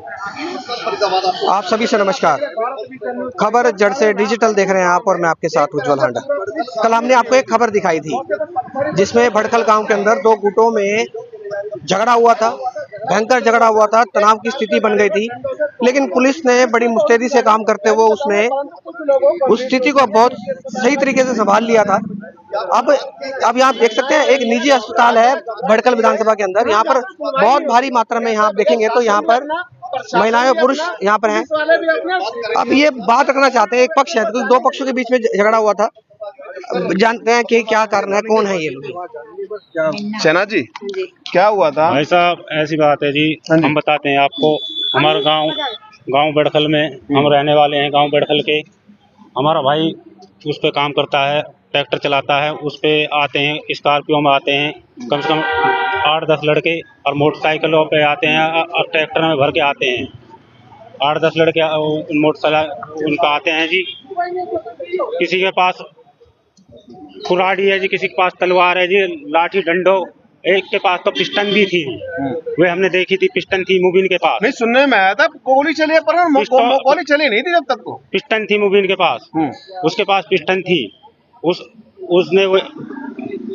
आप सभी से नमस्कार। खबर जड़ से डिजिटल देख रहे हैं आप और मैं आपके साथ उज्जवल हांडा। कल हमने आपको एक खबर दिखाई थी जिसमें भड़कल गांव के अंदर दो गुटों में झगड़ा हुआ था, भयंकर झगड़ा हुआ था, तनाव की स्थिति बन गई थी। लेकिन पुलिस ने बड़ी मुस्तैदी से काम करते हुए उसमें उस स्थिति को बहुत सही तरीके से संभाल लिया था। अब यहाँ देख सकते हैं एक निजी अस्पताल है भड़कल विधानसभा के अंदर। यहाँ पर बहुत भारी मात्रा में यहाँ देखेंगे तो यहाँ पर महिलाएं और पुरुष यहाँ पर हैं। अब ये बात रखना चाहते हैं, एक पक्ष है तो दो पक्षों के बीच में झगड़ा हुआ था। जानते हैं कि क्या कारण है, कौन है ये लोग। सेना जी क्या हुआ था? भाई साहब ऐसी बात है जी, हम बताते हैं आपको। हमारा गांव बड़खल में हम रहने वाले हैं। गांव बड़खल के हमारा भाई उस पे काम करता है, ट्रैक्टर चलाता है, उस पे आते हैं, स्कॉर्पियो में आते हैं कम से कम 8-10 लड़के और मोटरसाइकिलों पे आते हैं और ट्रैक्टर में भर के आते हैं। 8-10 लड़के मोटरसाइकिल उनका आते हैं जी। किसी के पास कुराड़ी है जी, किसी के पास तलवार है जी, लाठी डंडो, एक के पास तो पिस्टन भी थी। वे हमने देखी थी, पिस्टन थी मुबीन के पास। नहीं, सुनने में आया था गोली चली है पर गोली चली नहीं थी जब तक को। पिस्टन थी मुबीन के पास, उसके पास पिस्टन थी। उसने वो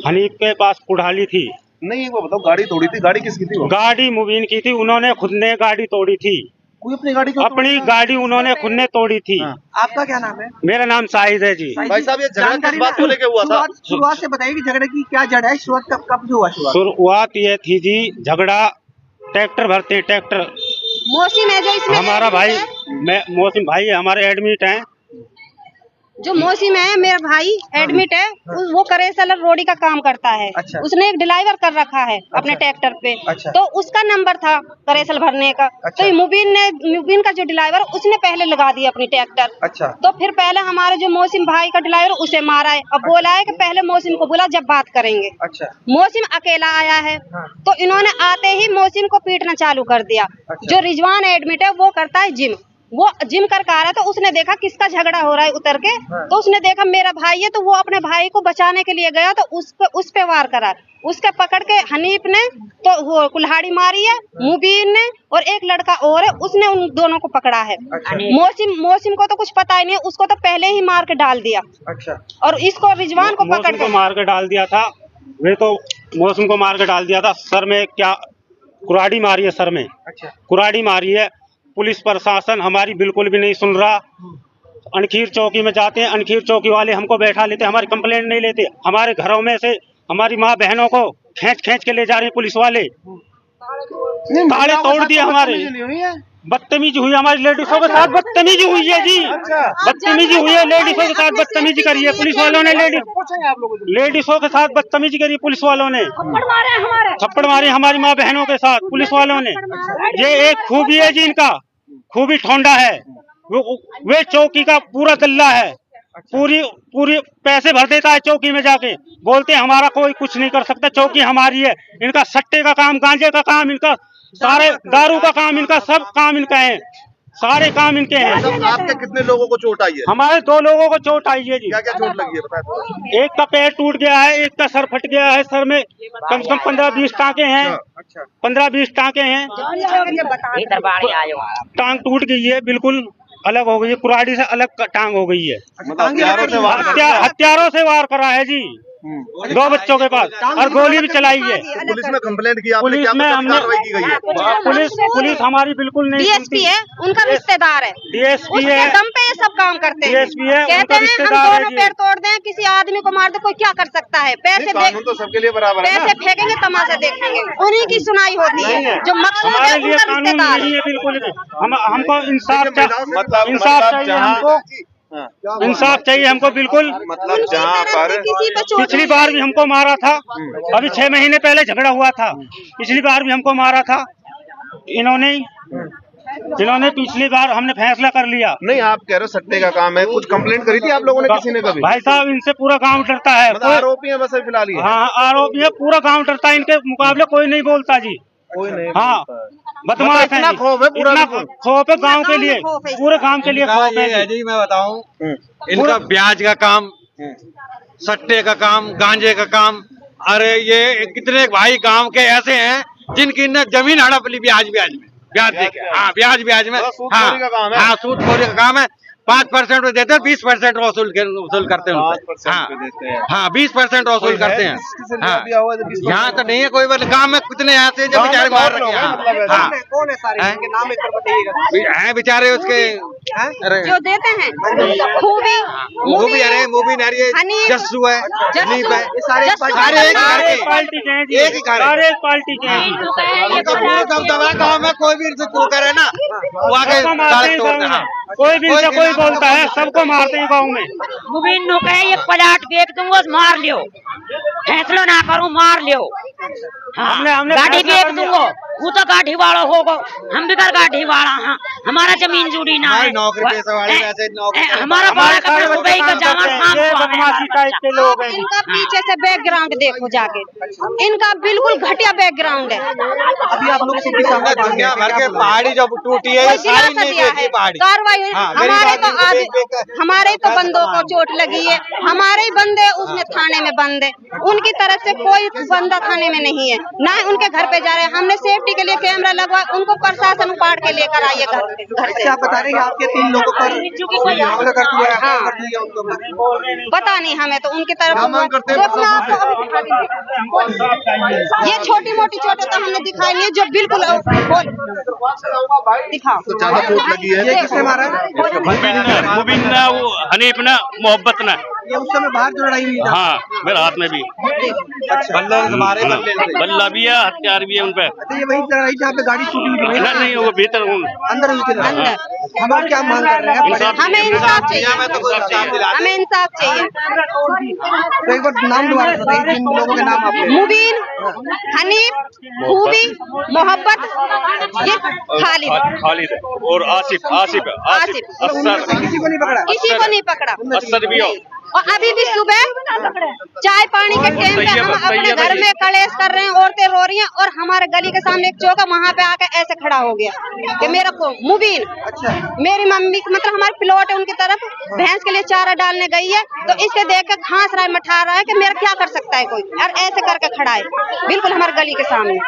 हनीफ के पास कुढ़ाली थी। नहीं वो बताओ, गाड़ी तोड़ी थी, गाड़ी किसकी थी? वो गाड़ी मुबीन की थी, उन्होंने खुद ने गाड़ी तोड़ी थी। कोई अपनी गाड़ी को अपनी गाड़ी उन्होंने खुद ने तोड़ी थी। आपका क्या नाम है? मेरा नाम शाहिद है जी। भाई साहब ये झगड़ा किस बात को लेके हुआ था? शुरुआत से बताइए कि झगड़े की क्या जड़ है, शुरुआत कब से हुआ? शुरुआत ये थी जी, झगड़ा ट्रैक्टर भरते हैं, ट्रैक्टर मौसम है जो इसमें हमारा भाई मौसम भाई हमारे एडमिट हैं। जो मौसम है मेरा भाई एडमिट है, वो करेसल रोडी का काम करता है। अच्छा। उसने एक ड्राइवर कर रखा है अपने ट्रैक्टर पे। अच्छा। तो उसका नंबर था करेसल भरने का। अच्छा। तो मुबीन का जो ड्राइवर उसने पहले लगा दिया अपनी ट्रैक्टर। अच्छा। तो फिर पहले हमारे जो मौसम भाई का ड्राइवर उसे मारा है। अब बोला है कि पहले मौसम को बोला जब बात करेंगे। अच्छा। मौसम अकेला आया है। तो इन्होंने आते ही मौसम को पीटना चालू कर दिया। जो रिजवान एडमिट है वो करता है जिम, वो जिम करके आ रहा है। तो उसने देखा किसका झगड़ा हो रहा है उतर के। तो उसने देखा मेरा भाई है, तो वो अपने भाई को बचाने के लिए गया तो उस पे वार करा। उसके पकड़ के हनीफ ने तो वो कुल्हाड़ी मारी है, मुबीन ने और एक लड़का और है, उसने उन दोनों को पकड़ा है। अच्छा। मौसम को तो कुछ पता ही नहीं है, उसको तो पहले ही मार के डाल दिया। अच्छा। और इसको रिजवान को पकड़ के मार के डाल दिया था। वे तो मौसम को मार के डाल दिया था। सर में क्या कुराड़ी मारी है, सर में। अच्छा। कुराड़ी मारी है। पुलिस प्रशासन हमारी बिल्कुल भी नहीं सुन रहा। अनखीर चौकी में जाते हैं, अनखीर चौकी वाले हमको बैठा लेते, हमारी कंप्लेंट नहीं लेते। हमारे घरों में से हमारी माँ बहनों को खींच के ले जा रहे हैं पुलिस वाले। ताले तोड़ दिए हमारे। बदतमीजी हुई हमारी लेडीजों के साथ, बदतमीजी हुई है जी। बदतमीजी हुई है, लेडीजों के साथ बदतमीजी करी है पुलिस वालों ने। लेडीजों के साथ बदतमीजी करी पुलिस वालों ने। थप्पड़ मारे हमारी माँ बहनों के साथ पुलिस वालों ने। ये एक खूबी है जी, इनका खूबी ठोंडा है। वे चौकी का पूरा दल्ला है। पूरी पैसे भर देता है चौकी में जाके। बोलते हैं हमारा कोई कुछ नहीं कर सकता, चौकी हमारी है। इनका सट्टे का काम, गांजे का काम, इनका सारे दारू का काम, इनका सब काम इनका है। सारे काम इनके हैं। आपके कितने लोगों को चोट आई है? हमारे 2 लोगों को चोट आई है जी। क्या क्या चोट लगी है बताएं? एक का पैर टूट गया है, एक का सर फट गया है। सर में कम से कम 15-20 टाँके हैं। 15-20 टाँके हैं। टांग टूट गई है, बिल्कुल अलग हो गई है, कुराड़ी से अलग टांग हो गई है। हथियारों से वार करा है जी। 2 बच्चों के पास और गोली भी चलाई है। पुलिस में कंप्लेंट की आपने? पुलिस में हमने की गई है? पुलिस हमारी बिल्कुल नहीं डीएसपी है, उनका रिश्तेदार है। डीएसपी है, दम पे ये सब काम करते हैं। डीएसपी है, कहते हैं हम दोनों पैर तोड़ दें, किसी आदमी को मार दे, कोई क्या कर सकता है? पैसे कानून तो सबके लिए बराबर है ना? पैसे फेंकेंगे, तमाशा देखेंगे, उन्हीं की सुनाई होती है। जो मकसूद है हमारे लिए उनका कानून रिश्तेदार नहीं है। है बिल्कुल भी। हमको इंसाफ चाहिए, इंसाफ चाहिए हमको बिल्कुल। मतलब जहाँ पर पिछली बार भी हमको मारा था, अभी 6 महीने पहले झगड़ा हुआ था। पिछली बार भी हमको मारा था जिन्होंने पिछली बार हमने फैसला कर लिया। नहीं, आप कह रहे हो सट्टे का काम है, कुछ कंप्लेंट करी थी आप लोगों ने किसी ने कभी? भाई साहब इनसे पूरा गांव डरता है। मतलब आरोपी है बस फिलहाल ये? हाँ आरोपी है, पूरा गांव डरता है। इनके मुकाबले कोई नहीं बोलता जी। कोई नहीं। हाँ बदमाश है। इतना खौफ है, पूरा खौफ है गाँव के लिए, पूरे गाँव के लिए खौफ है जी। मैं बताऊँ, इनका ब्याज का काम, सट्टे का काम, गांजे का काम। अरे ये कितने भाई गांव के ऐसे हैं जिनकी न जमीन हड़प ली ब्याज में। ब्याज देके, हाँ ब्याज में, सूदखोरी का काम है। हाँ सूदखोरी का काम है। 5% में देते हैं, 20% वसूल करते हैं उनसे। 5% पे देते हैं। हाँ 20% वसूल करते हैं। हाँ यहाँ तो नहीं है कोई, बस गाँव में कितने ऐसे जो बेचारे मार रखे हैं। हाँ कौन है सारे हैं? इनके नाम एक बार बताइएगा। हैं बेचारे उसके, अरे जो देते हैं खूबी, वो भी, अरे मुबीन है, ये हनीफ, जस्सू है, हनीफ है, ये सारे जस्सू सारे एक घर सारे के, पार्टी के हैं जी, एक ही घर है। सारे एक पार्टी के हैं जी। उनका पूरा दबदबा गाँव में, कोई भी इज्जत करे ना वो आके सबको मारते सड़क हैं तोड़ते गाँव हैं। में, कोई भी इनसे कोई बोलता है, सबको मारते हैं गाँव में। मुबीन नु कहे एक प्लाट बेच दूंगा मार लियो, फैसला ना करूं मार लियो। हाँ, हमने गाड़ी फैसला बेच कर लिया। दूंगा, वो तो गाड़ी वाला होगा, हम भी कर गाड़ी वाला। हाँ हमारा जमीन जुड़ी ना है। हमारी नौकरी पेशे वाले वैसे नौकरी करते हैं। हमारा हमारे बड़ा कपड़ा सुबह का जामा शाम ये को आता है बदमाशी हमारा टाइप के बच्चा। लोग हैं जी। इनका पीछे से बैकग्राउंड देखो जाके, इनका बिल्कुल घटिया बैकग्राउंड है। अभी आप लोग सीधे सामने हमने दुनिया भर के पहाड़ी जो टूटी है, ये कोई सारी दिलासा नहीं दिया देखी है, पहाड़ी। कार्रवाई हुई। हाँ, मेरी हमारे बात तो इनको आगे, देख देख कर- हमारे तो बंदों को चोट लगी है, हमारे ही बंदे उसमें थाने में बंद है, उनकी तरफ से कोई बंदा थाने में नहीं है, ना ही उनके घर पे जा रहे हैं। हमने सेफ्टी के लिए कैमरा लगवा, उनको प्रशासन उपाड़ के लेकर आइए घर से। अच्छा, आप बता रहे हैं कि आपके 3 लोगों पर हमला कर दिया है, हाँ। कर दिया उनको पर। पता नहीं हमें तो उनकी तरफ क्या मांग करते हैं देखना आपको अभी दिखा दीजिए। ये छोटी मोटी चोटें तो हमने दिखाई नहीं है, जो बिल्कुल दिखाओ। तो ज्यादा चोट लगी है। ये किसने मारा है? मुबीन ने, वो हनीफ ने, मोहब्बत ने। ये उस समय बाहर जो लड़ाई हुई थी। हाँ मेरे हाथ में भी बल्ले हमारे बल्ले से। बल्ला भी है, हथियार भी है उन पे। तो ये वही लड़ाई जहाँ पे गाड़ी छूटी हुई थी वहीं? नहीं वो भीतर अंदर हुई थी लड़ाई। अंदर। हम लोग क्या मांग कर रहे हैं? इंसाफ हमें इंसाफ दुनिया में तो कोई इंसाफ चाहिए, दिलाते हमें इंसाफ चाहिए। तो एक बार नाम दोबारा बताइए, जिन लोगों के नाम आपने। मुबीन, हनीफ, खूबी, मोहब्बत, ये खालिद, खालिद और आसिफ आसिफ आसिफ। असर किसी को नहीं पकड़ा? किसी को नहीं पकड़ा। असर भी हो। और अभी भी सुबह चाय पानी के टाइम पे हम अपने घर में कलेश कर रहे हैं, औरतें रो रही हैं, और हमारे गली के सामने एक चौक है, वहाँ पे आके ऐसे खड़ा हो गया कि मेरे को मुबीन, अच्छा, मेरी मम्मी मतलब हमारे प्लॉट है उनकी तरफ, भैंस के लिए चारा डालने गई है, तो इसके देख के घास रहा है, मठा रहा है कि मेरा क्या कर सकता है कोई, और ऐसे करके खड़ा है बिल्कुल हमारे गली के सामने।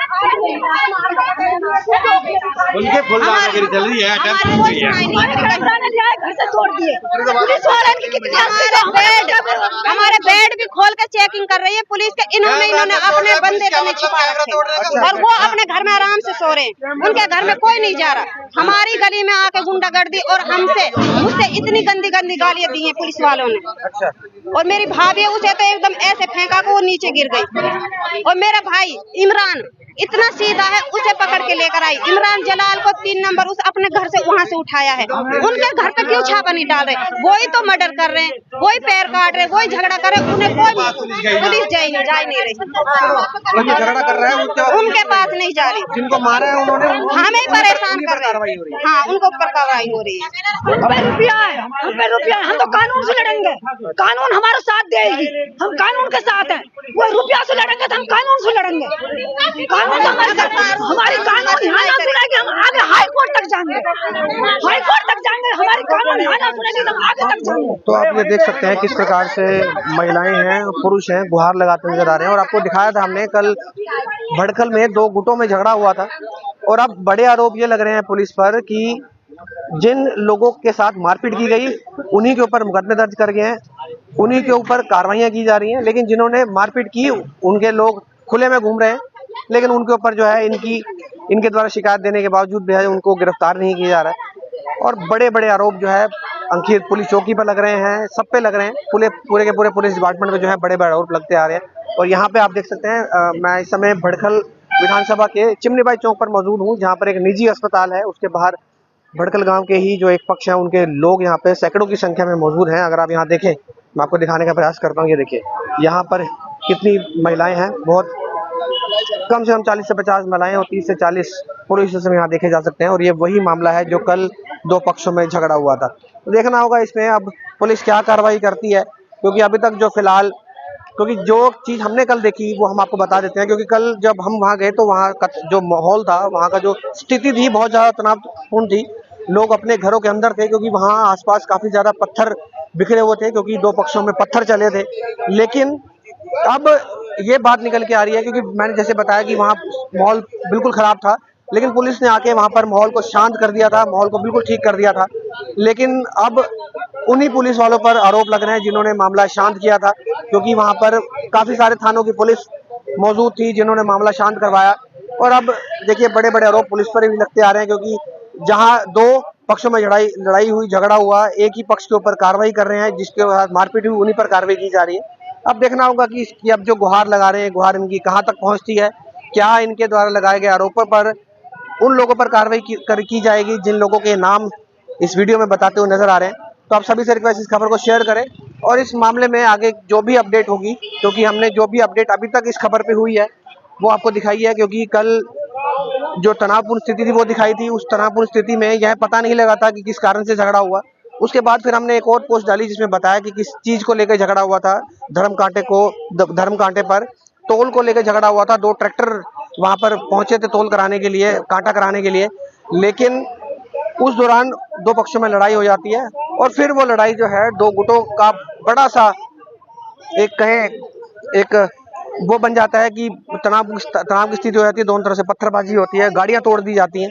उनके फुल दादागिरी चल रही है, हमारी टेंशन कोई नहीं है। सुनाई नहीं है। घर से तोड़ दिए, पुलिस वाले की कितनी हमारे बेड भी खोल के चेकिंग कर रही है पुलिस के। इन्होंने अपने बंदे तो नहीं छुपा रखे, और वो अपने घर में आराम से सो रहे हैं, उनके घर में कोई नहीं जा रहा। हमारी गली में आके गुंडागर्दी और मुझसे इतनी गंदी गंदी गालियां दी हैं पुलिस वालों ने। अच्छा, और मेरी भाभी है, उसे तो एकदम ऐसे फेंका कि वो नीचे गिर गई। और मेरा भाई इमरान इतना सीधा है, उसे पकड़ के लेकर आई। इमरान जलाल को 3 नंबर उस अपने घर से वहाँ से उठाया है। उनके घर पे क्यों छापा नहीं डाल रहे? वही तो मर्डर कर रहे हैं, वही पैर काट रहे, वही झगड़ा कर रहे, उन्हें कोई पुलिस जा ही नहीं रही। वो जो झगड़ा कर रहा है उनके पास नहीं जा रही, जिनको मारा है उन्होंने, हमें ही परेशान कर कार्रवाई हो रहे रही हैं। हाँ, उनको ऊपर कार्रवाई हो रही है। हम पे रुपया है, हम पे रुपया है, हम तो कानून से लड़ेंगे, कानून हमारा साथ देगी, हम कानून के साथ हैं। वो रुपया से लड़ेंगे तो हम कानून से लड़ेंगे, कानून तो हमारी कानून यहाँ ना सुनेगी, हम आगे हाई कोर्ट तक जाएंगे, हाई कोर्ट तक जाएंगे, हमारी कानून यहाँ ना सुनेगी तो हम आगे तक जाएंगे। तो आप ये देख सकते हैं किस प्रकार से महिलाएं हैं, पुरुष हैं, गुहार लगाते नजर आ रहे हैं। और आपको दिखाया था हमने कल भड़कल में 2 गुटों में झगड़ा हुआ था, और अब बड़े आरोप ये लग रहे हैं पुलिस पर कि जिन लोगों के साथ मारपीट की गई उन्हीं के ऊपर मुकदमे दर्ज कर गए हैं, उन्हीं के ऊपर कार्रवाइयां की जा रही हैं, लेकिन जिन्होंने मारपीट की उनके लोग खुले में घूम रहे हैं, लेकिन उनके ऊपर जो है इनके द्वारा शिकायत देने के बावजूद भी है उनको गिरफ्तार नहीं किया जा रहा है। और बड़े बड़े आरोप जो है अंकित पुलिस चौकी पर लग रहे हैं, सब पे लग रहे हैं, पूरे के पूरे पुलिस डिपार्टमेंट में जो है बड़े बड़े आरोप लगते आ रहे हैं। और यहाँ पे आप देख सकते हैं मैं इस समय भड़कल विधानसभा के चिमनीबाई चौक पर मौजूद हूँ, जहाँ पर एक निजी अस्पताल है, उसके बाहर भड़कल गांव के ही जो एक पक्ष है उनके लोग यहाँ पे सैकड़ों की संख्या में मौजूद हैं। अगर आप यहाँ देखें, मैं आपको दिखाने का प्रयास करता हूँ, ये देखिए यहाँ पर कितनी महिलाएं हैं, बहुत कम से कम 40 से 50 महिलाएं और 30 से 40 पुरुष इसमें यहाँ देखे जा सकते हैं। और ये वही मामला है जो कल 2 पक्षों में झगड़ा हुआ था। तो देखना होगा इसमें अब पुलिस क्या कार्रवाई करती है, क्योंकि अभी तक जो फिलहाल, क्योंकि जो चीज़ हमने कल देखी वो हम आपको बता देते हैं, क्योंकि कल जब हम वहाँ गए तो वहाँ का जो माहौल था, वहाँ का जो स्थिति थी, बहुत ज़्यादा तनावपूर्ण थी। लोग अपने घरों के अंदर थे, क्योंकि वहाँ आसपास काफ़ी ज़्यादा पत्थर बिखरे हुए थे, क्योंकि 2 पक्षों में पत्थर चले थे। लेकिन अब ये बात निकल के आ रही है, क्योंकि मैंने जैसे बताया कि वहाँ माहौल बिल्कुल ख़राब था, लेकिन पुलिस ने आके वहां पर माहौल को शांत कर दिया था, माहौल को बिल्कुल ठीक कर दिया था। लेकिन अब उन्हीं पुलिस वालों पर आरोप लग रहे हैं जिन्होंने मामला शांत किया था, क्योंकि वहां पर काफी सारे थानों की पुलिस मौजूद थी जिन्होंने मामला शांत करवाया। और अब देखिए बड़े बड़े आरोप पुलिस पर भी लगते आ रहे हैं, क्योंकि जहां दो पक्षों में लड़ाई हुई, झगड़ा हुआ, एक ही पक्ष के ऊपर कार्रवाई कर रहे हैं, जिसके बाद मारपीट हुई उन्हीं पर कार्रवाई की जा रही है। अब देखना होगा कि इसकी अब जो गुहार लगा रहे हैं, गुहार इनकी कहां तक पहुंचती है, क्या इनके द्वारा लगाए गए आरोपों पर उन लोगों पर कार्रवाई की जाएगी जिन लोगों के नाम इस वीडियो में बताते हुए नजर आ रहे हैं। तो आप सभी से रिक्वेस्ट इस खबर को शेयर करें और इस मामले में आगे जो भी अपडेट होगी, क्योंकि हमने जो भी अपडेट अभी तक इस खबर पे हुई है वो आपको दिखाई है, क्योंकि कल जो तनावपूर्ण स्थिति थी वो दिखाई थी। उस तनावपूर्ण स्थिति में यह पता नहीं लगा था कि किस कारण से झगड़ा हुआ। उसके बाद फिर हमने एक और पोस्ट डाली जिसमें बताया कि किस चीज को लेकर झगड़ा हुआ था। धर्म कांटे पर तोल को लेकर झगड़ा हुआ था। 2 ट्रैक्टर वहां पर पहुंचे थे तोल कराने के लिए, कांटा कराने के लिए, लेकिन उस दौरान 2 पक्षों में लड़ाई हो जाती है और फिर वो लड़ाई जो है 2 गुटों का बड़ा सा एक वो बन जाता है कि तनाव की स्थिति हो जाती है। दोनों तरफ से पत्थरबाजी होती है, गाड़ियां तोड़ दी जाती हैं।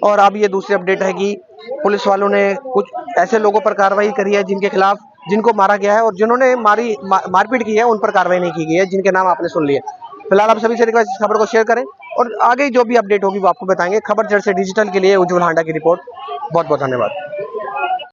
और अब ये दूसरी अपडेट है कि पुलिस वालों ने कुछ ऐसे लोगों पर कार्रवाई करी है जिनको मारा गया है और जिन्होंने मारपीट की है उन पर कार्रवाई नहीं की गई है, जिनके नाम आपने सुन लिए। फिलहाल आप सभी से रिक्वेस्ट इस खबर को शेयर करें और आगे जो भी अपडेट होगी वो आपको बताएंगे। खबर जड़ से डिजिटल के लिए उज्जवल हांडा की रिपोर्ट। बहुत बहुत धन्यवाद।